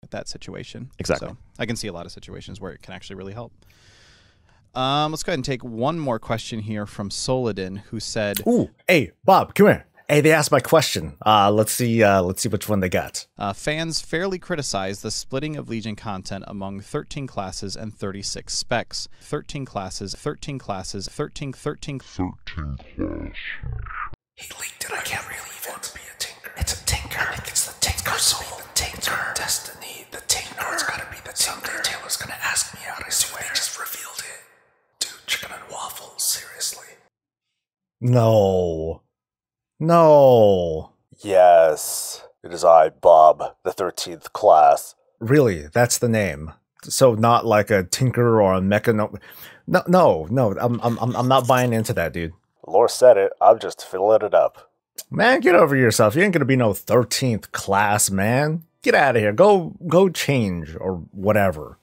that situation. Exactly. So I can see a lot of situations where it can actually really help. Let's go ahead and take one more question here from Soladin, who said, "Ooh, hey, Bob, come here. Hey, they asked my question. Let's see which one they got." Fans fairly criticize the splitting of Legion content among 13 classes and 36 specs. 13 classes. He leaked it. I can't believe it. To be a tinker. It's a tinker. I think it's the tinker soul. The tinker. Destiny. The tinker. It's gotta be the tinker. Taylor's gonna ask me out. I swear. They just revealed it. Dude, chicken and waffles. Seriously. No. Yes, it is I, Bob, the 13th class. Really, that's the name. So not like a tinker or a mecha. No. I'm not buying into that, dude. Lore said it. I'm just filling it up. Man, get over yourself. You ain't gonna be no 13th class, man. Get out of here. Go change or whatever.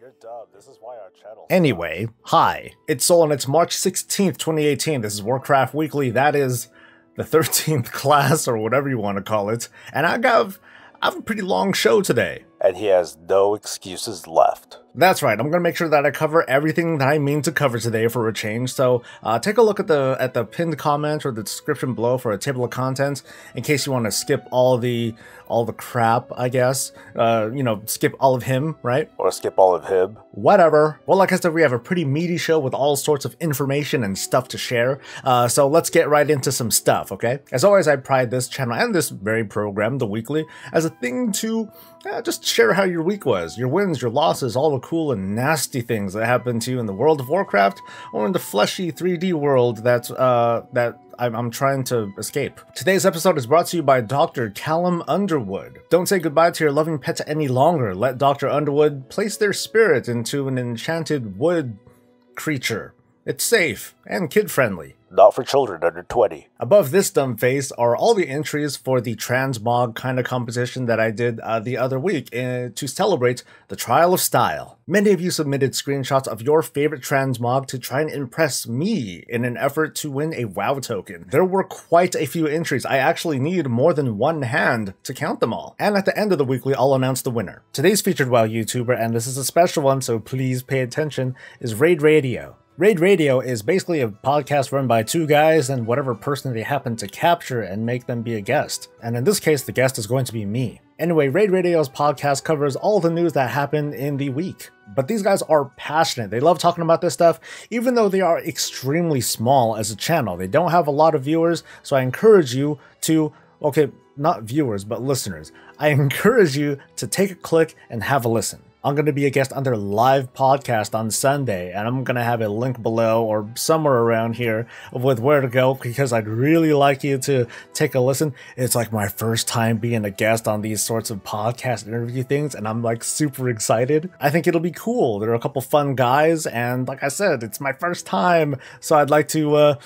You're dumb. This is why our channel. Anyway, hi. It's Sol and it's March 16th, 2018. This is Warcraft Weekly. That is the 13th class or whatever you want to call it. And I have a pretty long show today. And he has no excuses left. That's right. I'm going to make sure that I cover everything that I mean to cover today for a change. So take a look at the pinned comment or the description below for a table of contents in case you want to skip all the crap, I guess. Skip all of him, right? Or skip all of him. Whatever. Well, like I said, we have a pretty meaty show with all sorts of information and stuff to share. So let's get right into some stuff, okay? As always, I pride this channel and this very program, The Weekly, as a thing to just share how your week was, your wins, your losses, all the cool and nasty things that happened to you in the World of Warcraft or in the fleshy 3D world that I'm trying to escape. Today's episode is brought to you by Dr. Callum Underwood. Don't say goodbye to your loving pet any longer. Let Dr. Underwood place their spirit into an enchanted wood creature. It's safe and kid-friendly. Not for children under 20. Above this dumb face are all the entries for the transmog kind of competition that I did the other week to celebrate the Trial of Style. Many of you submitted screenshots of your favorite transmog to try and impress me in an effort to win a WoW token. There were quite a few entries. I actually need more than one hand to count them all. And at the end of the weekly, I'll announce the winner. Today's featured WoW YouTuber, and this is a special one, so please pay attention, is Raid Radio. Raid Radio is basically a podcast run by two guys and whatever person they happen to capture and make them be a guest. And in this case, the guest is going to be me. Anyway, Raid Radio's podcast covers all the news that happened in the week. But these guys are passionate. They love talking about this stuff, even though they are extremely small as a channel. They don't have a lot of viewers, so I encourage you to, okay, not viewers, but listeners. I encourage you to take a click and have a listen. I'm going to be a guest on their live podcast on Sunday, and I'm going to have a link below or somewhere around here with where to go because I'd really like you to take a listen. It's like my first time being a guest on these sorts of podcast interview things, and I'm like super excited. I think it'll be cool. There are a couple fun guys, and like I said, it's my first time, so I'd like to,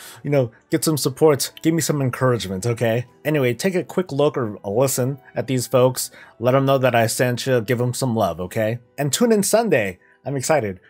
get some support. Give me some encouragement, okay? Anyway, take a quick look or a listen at these folks. Let them know that I sent you. Give them some love, okay? And tune in Sunday. I'm excited.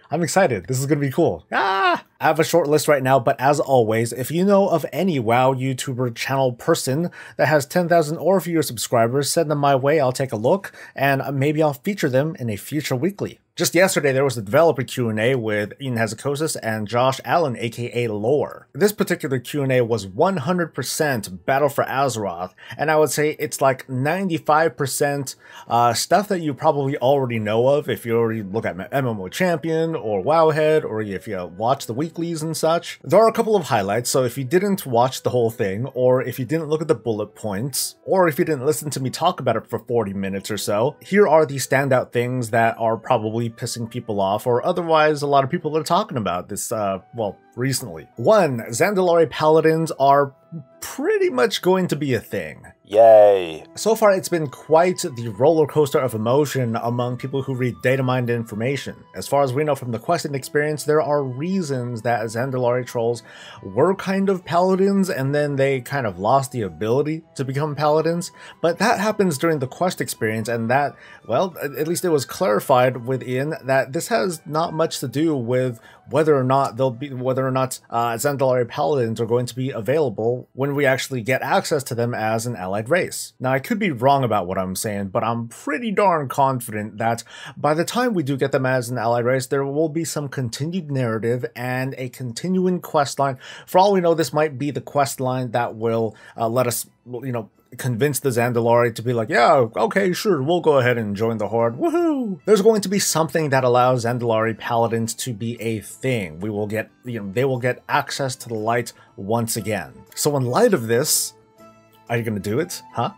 This is going to be cool. I have a short list right now, but as always, if you know of any WoW YouTuber channel person that has 10,000 or fewer subscribers, send them my way. I'll take a look, and maybe I'll feature them in a future weekly. Just yesterday, there was a developer Q&A with Ion Hazzikostas and Josh Allen, aka Lore. This particular Q&A was 100% Battle for Azeroth, and I would say it's like 95% stuff that you probably already know of if you already look at MMO Champion or Wowhead, or if you watch the weeklies and such. There are a couple of highlights, so if you didn't watch the whole thing, or if you didn't look at the bullet points, or if you didn't listen to me talk about it for 40 minutes or so, here are the standout things that are probably pissing people off, or otherwise a lot of people are talking about this, recently. 1. Zandalari Paladins are pretty much going to be a thing. Yay. So far, it's been quite the roller coaster of emotion among people who read data mined information. As far as we know from the questing experience, there are reasons that Zandalari trolls were kind of paladins and then they kind of lost the ability to become paladins. But that happens during the quest experience, and that, well, at least it was clarified within that this has not much to do with whether or not Zandalari paladins are going to be available when we actually get access to them as an ally allied race. Now, I could be wrong about what I'm saying, but I'm pretty darn confident that by the time we do get them as an allied race, there will be some continued narrative and a continuing quest line. For all we know, this might be the quest line that will let us, convince the Zandalari to be like, yeah, okay, sure, we'll go ahead and join the Horde, woohoo! There's going to be something that allows Zandalari Paladins to be a thing. We will get, they will get access to the light once again. So in light of this, are you gonna do it? Huh?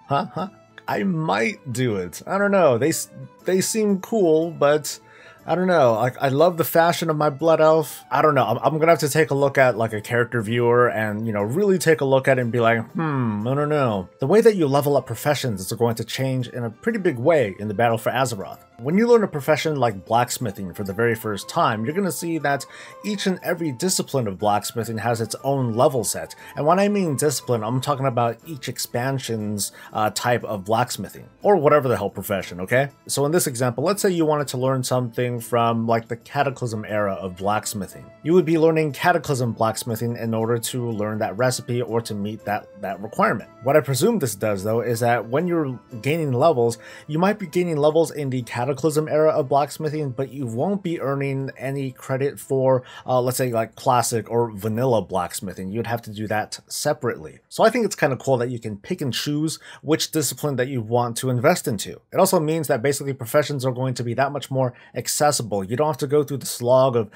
I might do it. I don't know. They seem cool, but I don't know. Like, I love the fashion of my Blood Elf. I don't know. I'm gonna have to take a look at like a character viewer and, really take a look at it and be like, I don't know. The way that you level up professions is going to change in a pretty big way in the battle for Azeroth. When you learn a profession like blacksmithing for the very first time, you're gonna see that each and every discipline of blacksmithing has its own level set. And when I mean discipline, I'm talking about each expansion's type of blacksmithing, or whatever the hell profession, okay? So in this example, let's say you wanted to learn something from like the Cataclysm era of blacksmithing. You would be learning Cataclysm blacksmithing in order to learn that recipe or to meet that requirement. What I presume this does though is that when you're gaining levels, you might be gaining levels in the Cataclysm era of blacksmithing, but you won't be earning any credit for, let's say, like classic or vanilla blacksmithing. You'd have to do that separately. So I think it's kind of cool that you can pick and choose which discipline that you want to invest into. It also means that basically professions are going to be that much more accessible. You don't have to go through the slog of,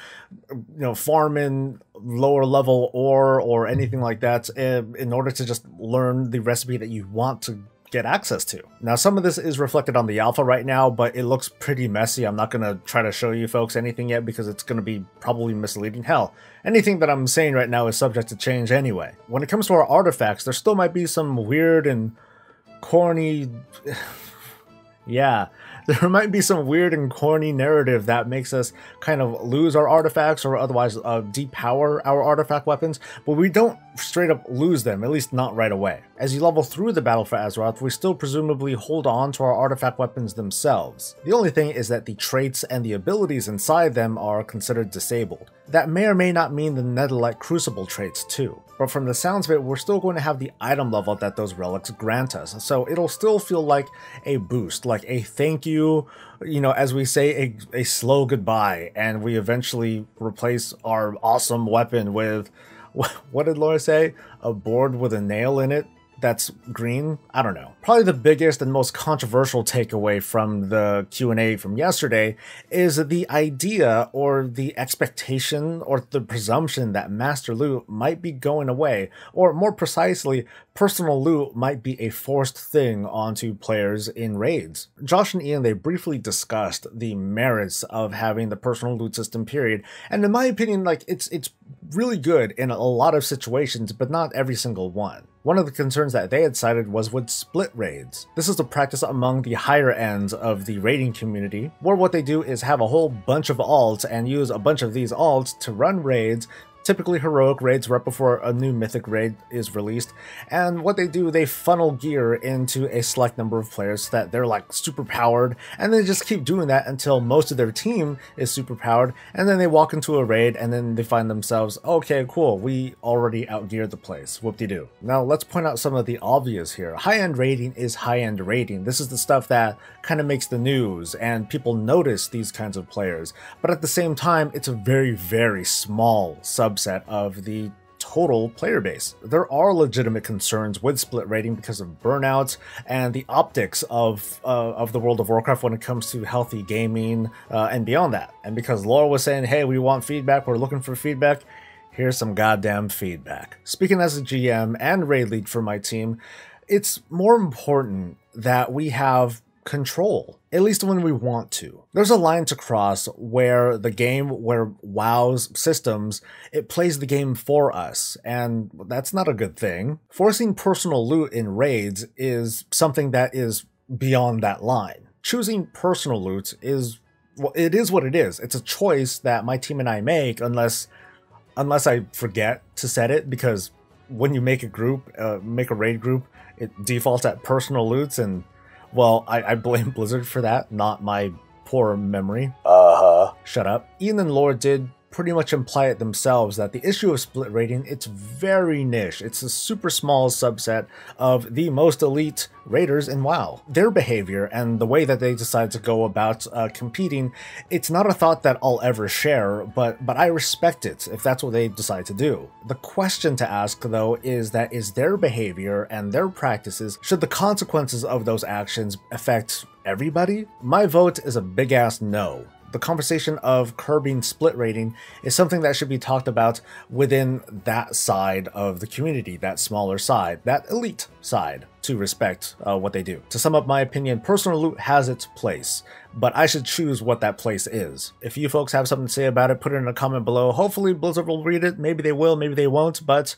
farming lower level ore or anything like that in order to just learn the recipe that you want to get access to. Now, some of this is reflected on the alpha right now, but it looks pretty messy. I'm not going to try to show you folks anything yet because it's going to be probably misleading. Hell, anything that I'm saying right now is subject to change anyway. When it comes to our artifacts, there still might be some weird and corny... yeah, there might be some weird and corny narrative that makes us kind of lose our artifacts or otherwise depower our artifact weapons, but we don't straight up lose them, at least not right away. As you level through the battle for Azeroth, we still presumably hold on to our artifact weapons themselves. The only thing is that the traits and the abilities inside them are considered disabled. That may or may not mean the Netherlight Crucible traits too, but from the sounds of it, we're still going to have the item level that those relics grant us, so it'll still feel like a boost, like a thank you, as we say a slow goodbye, and we eventually replace our awesome weapon with, what did Laura say? A board with a nail in it that's green? I don't know. Probably the biggest and most controversial takeaway from the Q&A from yesterday is the idea or the expectation or the presumption that Master Loot might be going away, or more precisely, personal loot might be a forced thing onto players in raids. Josh and Ian, they briefly discussed the merits of having the personal loot system, period, and in my opinion, like, it's really good in a lot of situations, but not every single one. One of the concerns that they had cited was with split raids. This is a practice among the higher ends of the raiding community, where what they do is have a whole bunch of alts and use a bunch of these alts to run raids, typically heroic raids right before a new mythic raid is released, and what they do, they funnel gear into a select number of players so that they're like super powered, and they just keep doing that until most of their team is super powered, and then they walk into a raid and then they find themselves, okay, cool, we already outgeared the place, whoop-de-doo. Now let's point out some of the obvious here. High-end raiding is high-end raiding. This is the stuff that kind of makes the news and people notice these kinds of players, but at the same time, it's a very, very small subset of the total player base. There are legitimate concerns with split rating because of burnouts and the optics of the World of Warcraft when it comes to healthy gaming and beyond that. And because Laura was saying, hey, we want feedback, we're looking for feedback, here's some goddamn feedback. Speaking as a GM and raid lead for my team, it's more important that we have control, at least when we want to. There's a line to cross where the game, where WoW's systems, it plays the game for us, and that's not a good thing. Forcing personal loot in raids is something that is beyond that line. Choosing personal loot is, well, it is what it is. It's a choice that my team and I make unless I forget to set it, because when you make a group, make a raid group, it defaults at personal loots, and well, I blame Blizzard for that, not my poor memory. Uh-huh. Shut up. Ian and Laura did pretty much imply it themselves that the issue of split rating, it's very niche. It's a super small subset of the most elite raiders in WoW. Their behavior and the way that they decide to go about competing, it's not a thought that I'll ever share, but I respect it if that's what they decide to do. The question to ask though is their behavior and their practices, should the consequences of those actions affect everybody? My vote is a big ass no. The conversation of curbing split rating is something that should be talked about within that side of the community, that smaller side, that elite side, to respect what they do. To sum up my opinion, personal loot has its place, but I should choose what that place is. If you folks have something to say about it, put it in a comment below. Hopefully Blizzard will read it. Maybe they will, maybe they won't, but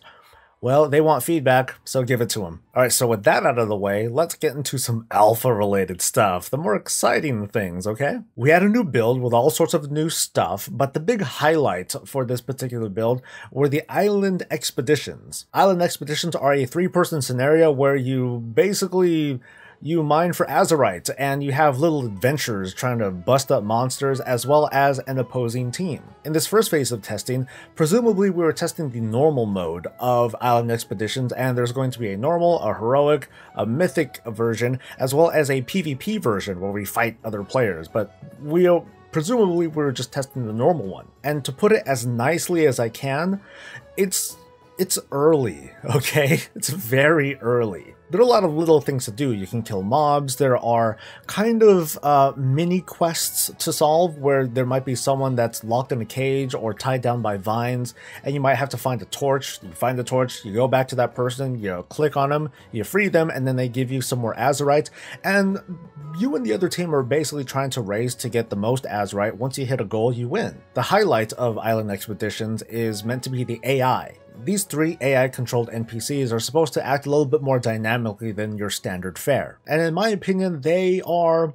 well, they want feedback, so give it to them. Alright, so with that out of the way, let's get into some alpha-related stuff, the more exciting things, okay? We had a new build with all sorts of new stuff, but the big highlight for this particular build were the Island Expeditions. Island Expeditions are a 3-person scenario where you basically mine for Azeroth, and you have little adventures trying to bust up monsters as well as an opposing team. In this first phase of testing, presumably we were testing the normal mode of Island Expeditions, and there's going to be a normal, a heroic, a mythic version, as well as a PvP version where we fight other players, but presumably we were just testing the normal one. And to put it as nicely as I can, it's early, okay? It's very early. There are a lot of little things to do. You can kill mobs. There are kind of mini quests to solve where there might be someone that's locked in a cage or tied down by vines, and you might have to find a torch. You find the torch, you go back to that person, you click on them, you free them, and then they give you some more Azeroth, and you and the other team are basically trying to race to get the most Azeroth. Once you hit a goal, you win. The highlight of Island Expeditions is meant to be the AI. These 3 AI-controlled NPCs are supposed to act a little bit more dynamically than your standard fare. And in my opinion, they are,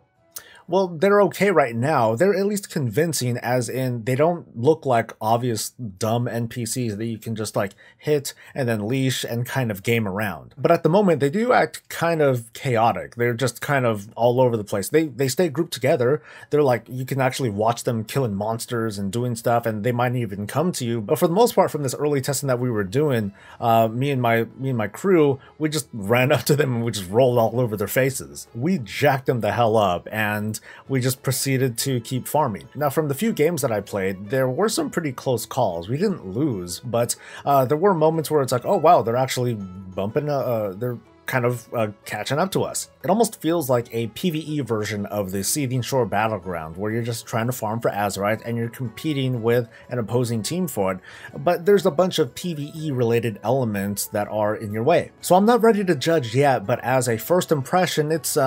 well, they're okay right now. They're at least convincing, as in they don't look like obvious dumb NPCs that you can just like hit and then leash and kind of game around. But at the moment, they do act kind of chaotic. They're just kind of all over the place. They stay grouped together. They're like, you can actually watch them killing monsters and doing stuff, and they might even come to you. But for the most part, from this early testing that we were doing, me and my crew, we just ran up to them and we just rolled all over their faces. We jacked them the hell up, and we just proceeded to keep farming. Now, from the few games that I played, there were some pretty close calls. We didn't lose, but there were moments where it's like, oh wow, they're actually bumping, they're kind of catching up to us. It almost feels like a PvE version of the Seething Shore Battleground, where you're just trying to farm for Azeroth and you're competing with an opposing team for it, but there's a bunch of PvE related elements that are in your way. So I'm not ready to judge yet, but as a first impression, it's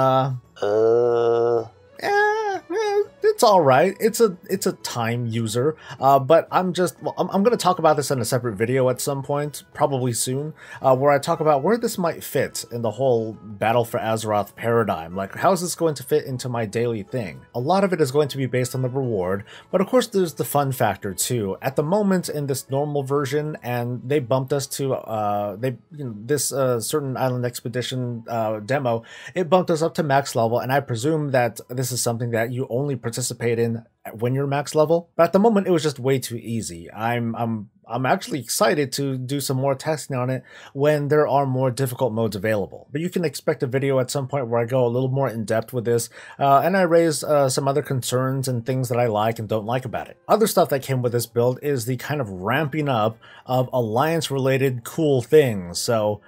it's all right. It's a time user, but I'm going to talk about this in a separate video at some point, probably soon, where I talk about where this might fit in the whole Battle for Azeroth paradigm. Like, how is this going to fit into my daily thing? A lot of it is going to be based on the reward, but of course there's the fun factor too. At the moment in this normal version, and they bumped us to this certain Island Expedition demo, it bumped us up to max level, and I presume that this is something that you only participate in when you're max level. But at the moment, it was just way too easy. I'm actually excited to do some more testing on it when there are more difficult modes available. But you can expect a video at some point where I go a little more in depth with this, and I raise some other concerns and things that I like and don't like about it. Other stuff that came with this build is the kind of ramping up of alliance-related cool things, so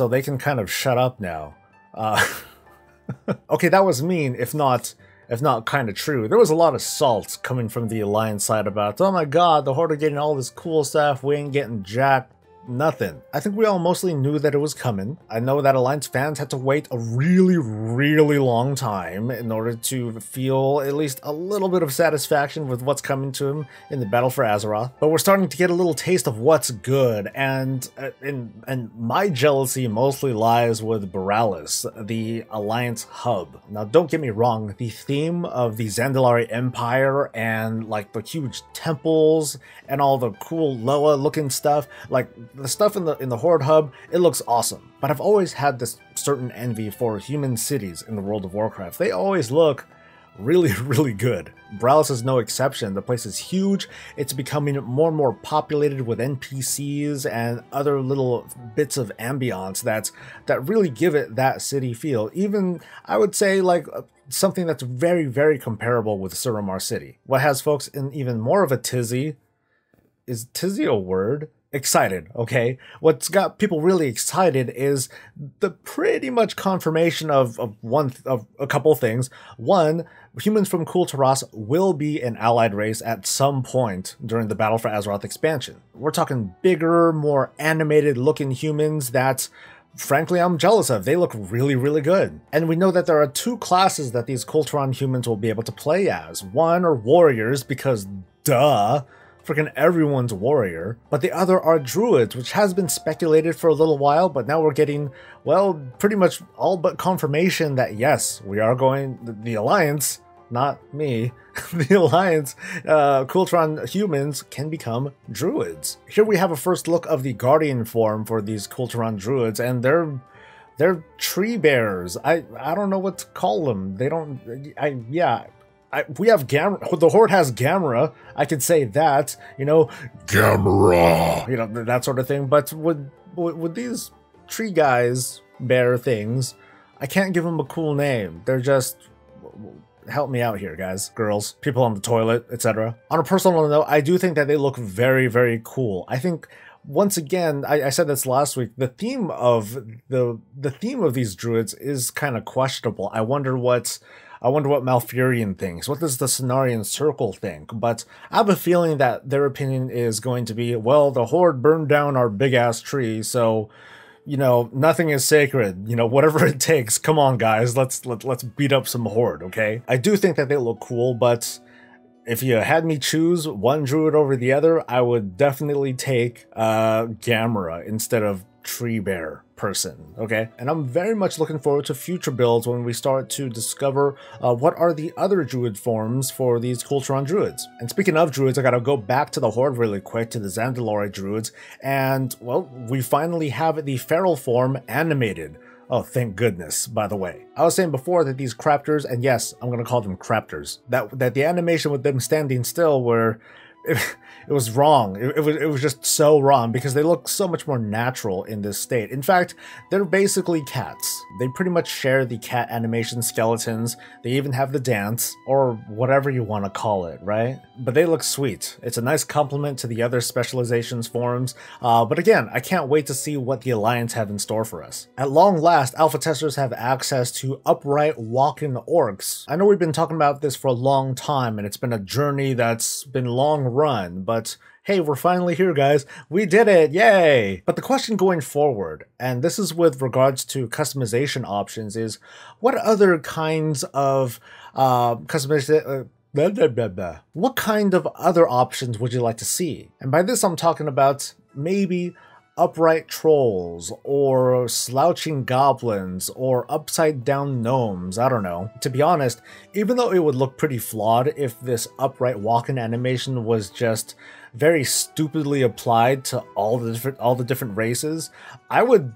they can kind of shut up now. Okay, that was mean, if not kind of true. There was a lot of salt coming from the Alliance side about, oh my god, the Horde are getting all this cool stuff, we ain't getting jack. Nothing. I think we all mostly knew that it was coming. I know that Alliance fans had to wait a really, really long time in order to feel at least a little bit of satisfaction with what's coming to them in the Battle for Azeroth. But we're starting to get a little taste of what's good, and my jealousy mostly lies with Borealis, the Alliance hub. Now, don't get me wrong, the theme of the Zandalari Empire and like the huge temples and all the cool Loa looking stuff, like the stuff in the Horde hub, it looks awesome. But I've always had this certain envy for human cities in the World of Warcraft. They always look really, really good. Bralis is no exception. The place is huge. It's becoming more and more populated with NPCs and other little bits of ambiance that really give it that city feel. Even, I would say, like something that's very, very comparable with Suramar City. What has folks in even more of a tizzy, is tizzy a word? Excited, okay? What's got people really excited is the pretty much confirmation of a couple things. One, humans from Kulturas will be an allied race at some point during the Battle for Azeroth expansion. We're talking bigger, more animated looking humans that, frankly, I'm jealous of. They look really, really good. And we know that there are two classes that these Kulturan humans will be able to play as. One are warriors, because duh, freaking everyone's warrior, but the other are druids, which has been speculated for a little while, but now we're getting, well, pretty much all but confirmation that yes, we are going, the Alliance, not me, the Alliance, Kulturan humans can become druids. Here we have a first look of the guardian form for these Kulturan druids, and they're tree bearers. I don't know what to call them. They don't, we have Gamera. The Horde has Gamera. I could say that, you know, Gamera, you know, that sort of thing. But with these tree guys, bear things, I can't give them a cool name. They're just, help me out here, guys, girls, people on the toilet, etc. On a personal note, I do think that they look very, very cool. I think, once again, I said this last week, the theme of these druids is kind of questionable. I wonder what Malfurion thinks. What does the Cenarian Circle think? But I have a feeling that their opinion is going to be, well, the Horde burned down our big-ass tree, so, you know, nothing is sacred. You know, whatever it takes. Come on, guys, let's beat up some Horde, okay? I do think that they look cool, but if you had me choose one druid over the other, I would definitely take Gamera instead of Tree Bear person, okay? And I'm very much looking forward to future builds when we start to discover what are the other druid forms for these Kulturan druids. And speaking of druids, I gotta go back to the Horde really quick, to the Zandalari druids, and, well, we finally have the feral form animated. Oh, thank goodness, by the way. I was saying before that these Craptors, and yes, I'm gonna call them Craptors, that the animation with them standing still were, it was wrong. It was just so wrong because they look so much more natural in this state. In fact, they're basically cats. They pretty much share the cat animation skeletons. They even have the dance, or whatever you want to call it, right? But they look sweet. It's a nice complement to the other specializations forms. But again, I can't wait to see what the Alliance have in store for us. At long last, alpha testers have access to upright walking orcs. I know we've been talking about this for a long time, and it's been a journey that's been long run, but hey, we're finally here, guys. We did it, yay! But the question going forward, and this is with regards to customization options, is what other kinds of customization, what kind of other options would you like to see? And by this I'm talking about maybe upright trolls, or slouching goblins, or upside down gnomes, I don't know. To be honest, even though it would look pretty flawed if this upright walking animation was just very stupidly applied to all the different races, I would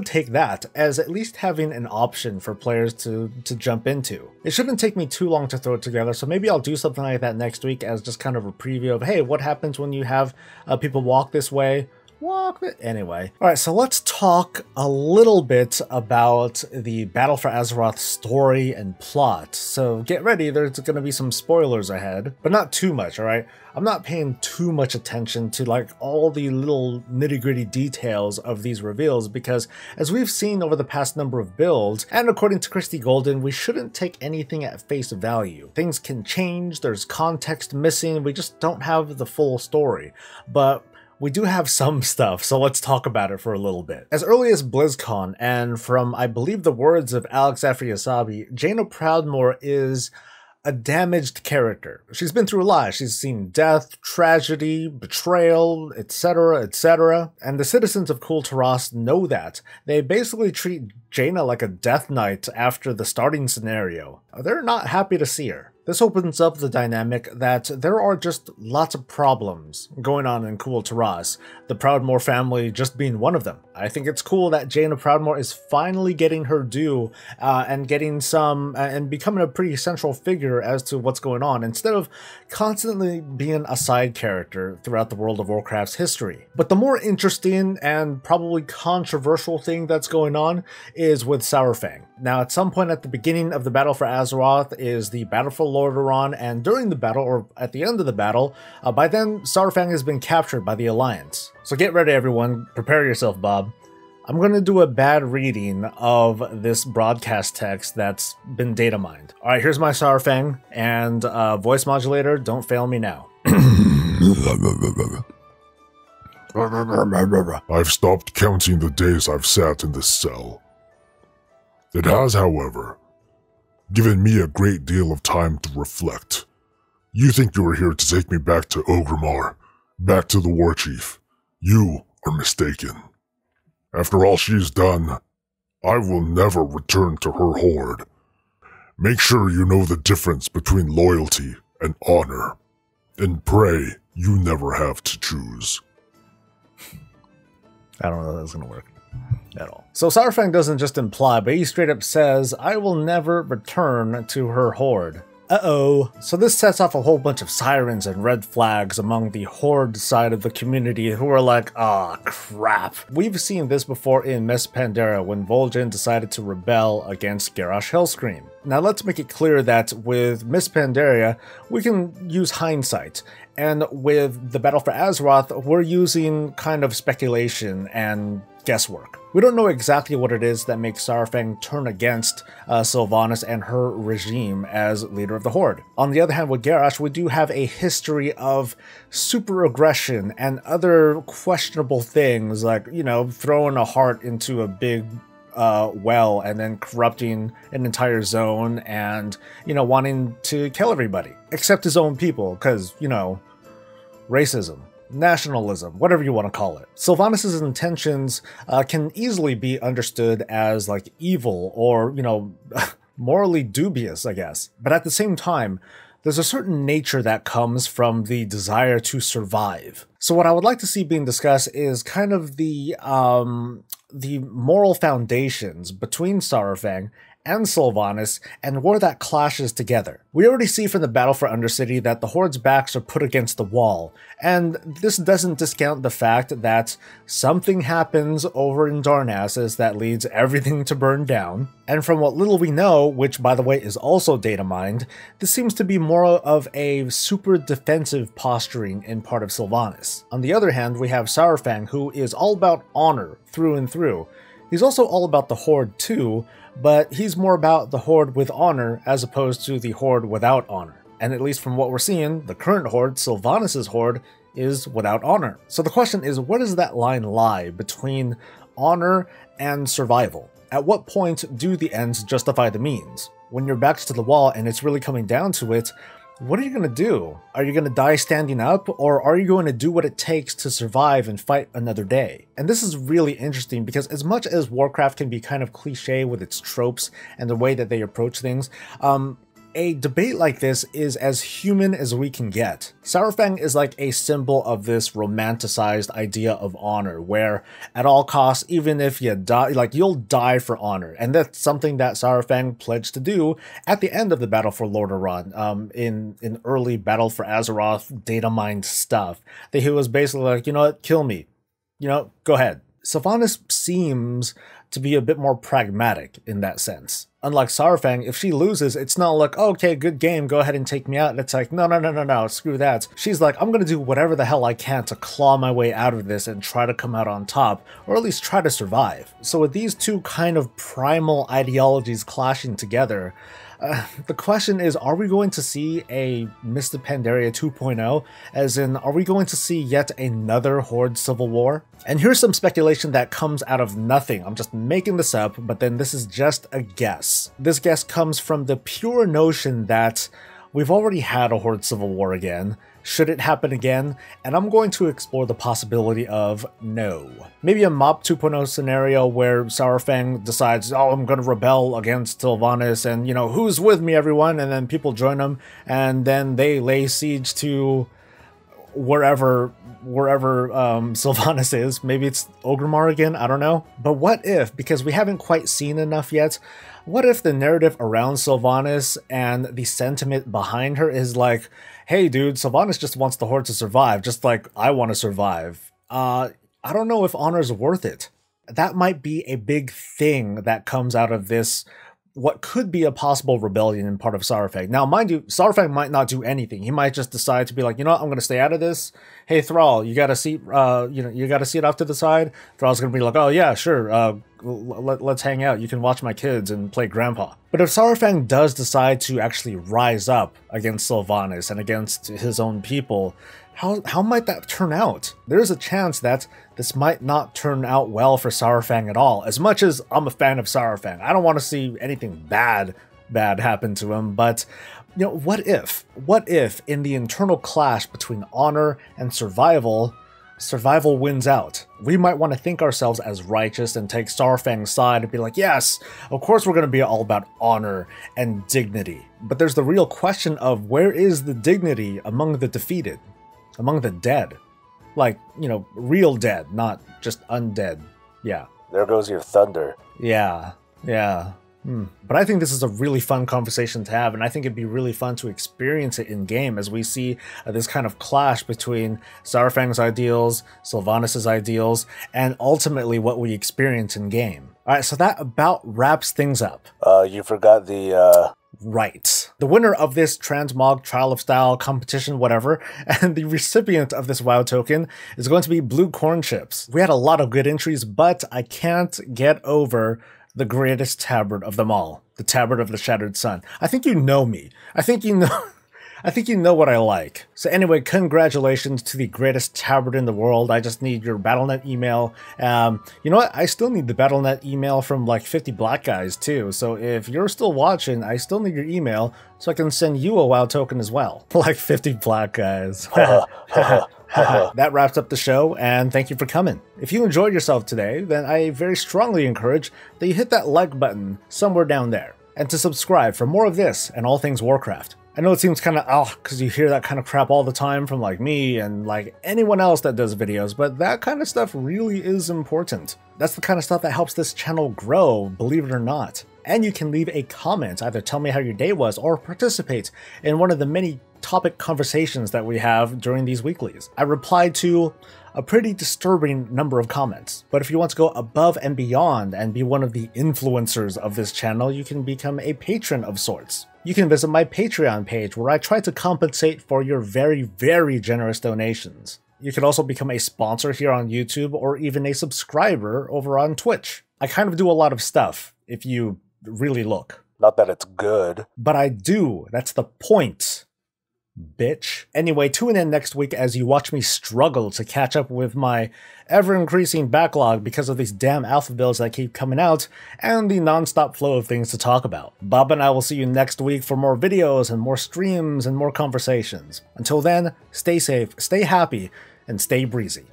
take that as at least having an option for players to jump into. It shouldn't take me too long to throw it together, so maybe I'll do something like that next week as just kind of a preview of, hey, what happens when you have people walk this way? Anyway. Alright, so let's talk a little bit about the Battle for Azeroth story and plot. So get ready, there's going to be some spoilers ahead, but not too much, alright? I'm not paying too much attention to like all the little nitty-gritty details of these reveals because as we've seen over the past number of builds, and according to Christy Golden, we shouldn't take anything at face value. Things can change, there's context missing, we just don't have the full story. But we do have some stuff, so let's talk about it for a little bit. As early as BlizzCon, and from, I believe, the words of Alex Afriasabi, Jaina Proudmoore is a damaged character. She's been through a lot. She's seen death, tragedy, betrayal, etc., etc. And the citizens of Kulturas know that. They basically treat Jaina like a Death Knight after the starting scenario. They're not happy to see her. This opens up the dynamic that there are just lots of problems going on in Kul Tiras, the Proudmoore family just being one of them. I think it's cool that Jaina Proudmoore is finally getting her due and getting some and becoming a pretty central figure as to what's going on, instead of constantly being a side character throughout the World of Warcraft's history. But the more interesting and probably controversial thing that's going on is with Saurfang. Now, at some point at the beginning of the battle for Azeroth is the battle for Lordaeron, and during the battle, or at the end of the battle, by then Saurfang has been captured by the Alliance. So get ready everyone, prepare yourself, Bob. I'm going to do a bad reading of this broadcast text that's been data mined. Alright, here's my Saurfang, and voice modulator, don't fail me now. I've stopped counting the days I've sat in this cell. It has, however, given me a great deal of time to reflect. You think you are here to take me back to Orgrimmar, back to the War Chief. You are mistaken. After all she's done, I will never return to her horde. Make sure you know the difference between loyalty and honor, and pray you never have to choose. I don't know if that's going to work at all. So Saurfang doesn't just imply, but he straight up says, I will never return to her horde. Uh-oh. So this sets off a whole bunch of sirens and red flags among the horde side of the community who are like, ah, crap. We've seen this before in Miss Pandaria when Vol'jin decided to rebel against Garrosh Hellscream. Now let's make it clear that with Miss Pandaria, we can use hindsight. And with the Battle for Azeroth, we're using kind of speculation and guesswork. We don't know exactly what it is that makes Saurfang turn against Sylvanas and her regime as leader of the Horde. On the other hand, with Garrosh, we do have a history of super aggression and other questionable things, like, you know, throwing a heart into a big well and then corrupting an entire zone and, you know, wanting to kill everybody except his own people because, you know, racism, nationalism, whatever you want to call it. Sylvanas' intentions can easily be understood as like evil or, you know, morally dubious, I guess. But at the same time, there's a certain nature that comes from the desire to survive. So what I would like to see being discussed is kind of the moral foundations between Saurfang and Sylvanas, and where that clashes together. We already see from the battle for Undercity that the Horde's backs are put against the wall, and this doesn't discount the fact that something happens over in Darnassus that leads everything to burn down, and from what little we know, which by the way is also data mined, this seems to be more of a super defensive posturing in part of Sylvanas. On the other hand, we have Saurfang, who is all about honor through and through. He's also all about the Horde too, but he's more about the Horde with honor as opposed to the Horde without honor. And at least from what we're seeing, the current Horde, Sylvanas' Horde, is without honor. So the question is, where does that line lie between honor and survival? At what point do the ends justify the means? When your back's to the wall and it's really coming down to it, what are you going to do? Are you going to die standing up, or are you going to do what it takes to survive and fight another day? And this is really interesting because as much as Warcraft can be kind of cliche with its tropes and the way that they approach things, a debate like this is as human as we can get. Saurfang is like a symbol of this romanticized idea of honor, where at all costs, even if you die, like you'll die for honor. And that's something that Saurfang pledged to do at the end of the Battle for Lordaeron, in early Battle for Azeroth data mined stuff. That he was basically like, you know what, kill me. You know, go ahead. Sylvanas seems to be a bit more pragmatic in that sense. Unlike Saurfang, if she loses, it's not like, oh, okay, good game, go ahead and take me out. And it's like, no, screw that. She's like, I'm gonna do whatever the hell I can to claw my way out of this and try to come out on top, or at least try to survive. So with these two kind of primal ideologies clashing together, the question is, are we going to see a Mr. Pandaria 2.0? As in, are we going to see yet another Horde civil war? And here's some speculation that comes out of nothing. I'm just making this up, but then this is just a guess. This guess comes from the pure notion that We've already had a Horde Civil War again. Should it happen again? And I'm going to explore the possibility of no. Maybe a MoP 2.0 scenario where Saurfang decides, oh, I'm going to rebel against Sylvanas and, you know, who's with me, everyone? And then people join them, and then they lay siege to wherever Sylvanas is. Maybe it's Orgrimmar again, I don't know. But what if, because we haven't quite seen enough yet, what if the narrative around Sylvanas and the sentiment behind her is like, hey dude, Sylvanas just wants the Horde to survive, just like I want to survive. I don't know if honor is worth it. That might be a big thing that comes out of this, what could be a possible rebellion in part of Saurfang. Now, mind you, Saurfang might not do anything. He might just decide to be like, you know what, I'm going to stay out of this. Hey, Thrall, you got a seat, you got a seat off to the side. Thrall's going to be like, oh yeah, sure, let's hang out. You can watch my kids and play grandpa. But if Saurfang does decide to actually rise up against Sylvanas and against his own people, how might that turn out? There's a chance that this might not turn out well for Saurfang at all. As much as I'm a fan of Saurfang, I don't want to see anything bad happen to him, but you know, what if in the internal clash between honor and survival wins out? We might want to think ourselves as righteous and take Saurfang's side and be like, yes, of course we're going to be all about honor and dignity. But there's the real question of, where is the dignity among the defeated? Among the dead. Like, you know, real dead, not just undead. Yeah. There goes your thunder. Yeah. But I think this is a really fun conversation to have, and I think it'd be really fun to experience it in-game as we see this kind of clash between Saurfang's ideals, Sylvanas' ideals, and ultimately what we experience in-game. Alright, so that about wraps things up. You forgot the, Right. The winner of this transmog Trial of Style competition, whatever, and the recipient of this WoW token is going to be Blue Corn Chips. We had a lot of good entries, but I can't get over the greatest tabard of them all. The Tabard of the Shattered Sun. I think you know me. I think you know what I like. So anyway, congratulations to the greatest tabard in the world. I just need your Battle.net email. You know what? I still need the Battle.net email from like 50 black guys too. So if you're still watching, I still need your email so I can send you a WoW token as well. Like 50 black guys. That wraps up the show, and thank you for coming. If you enjoyed yourself today, then I very strongly encourage that you hit that like button somewhere down there, and to subscribe for more of this and all things Warcraft. I know it seems kind of because you hear that kind of crap all the time from like me and like anyone else that does videos, but that kind of stuff really is important. That's the kind of stuff that helps this channel grow, believe it or not. And you can leave a comment, either tell me how your day was or participate in one of the many topic conversations that we have during these weeklies. I replied to a pretty disturbing number of comments, but if you want to go above and beyond and be one of the influencers of this channel, you can become a patron of sorts. You can visit my Patreon page where I try to compensate for your very, very generous donations. You can also become a sponsor here on YouTube or even a subscriber over on Twitch. I kind of do a lot of stuff if you really look. Not that it's good. But I do. That's the point. Bitch. Anyway, tune in next week as you watch me struggle to catch up with my ever-increasing backlog because of these damn alpha builds that keep coming out and the non-stop flow of things to talk about. Bob and I will see you next week for more videos and more streams and more conversations. Until then, stay safe, stay happy, and stay breezy.